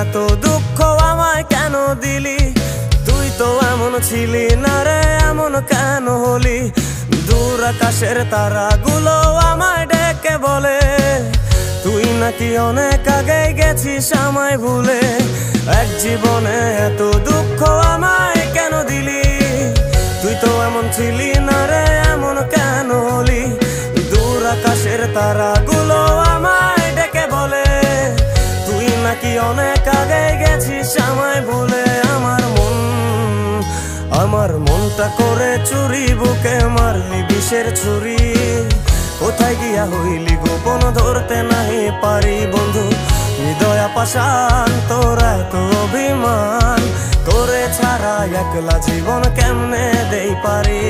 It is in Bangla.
এত দুঃখ আমায় কেন দিলি? তুই তো এমন ছিলি না রে, এমন কেন হলি? দূর আকাশের তারাগুলো আমায় ডেকে বলে তুই নাকি অনেক আগে গেছিস আমায় ভুলে। এক জীবনে এত দুঃখ আমায় কেন দিলি? তুই তো এমন ছিলি না রে, এমন কেন হলি? দূর আকাশের তারাগুলো আমায় ডেকে বলে তুই নাকি অনেক আগে গেছিস আমায় ভুলে। আমার মনটা করে চুরি, বুকে মারলি বিষের ছুরি। কোথায় গিয়া হইলি গোপন ধরতে নাহি পারি বন্ধু। হৃদয় পাষাণ তোর এত অভিমান, তোরে ছাড়া একলা জীবন কেমনে দেই পারি?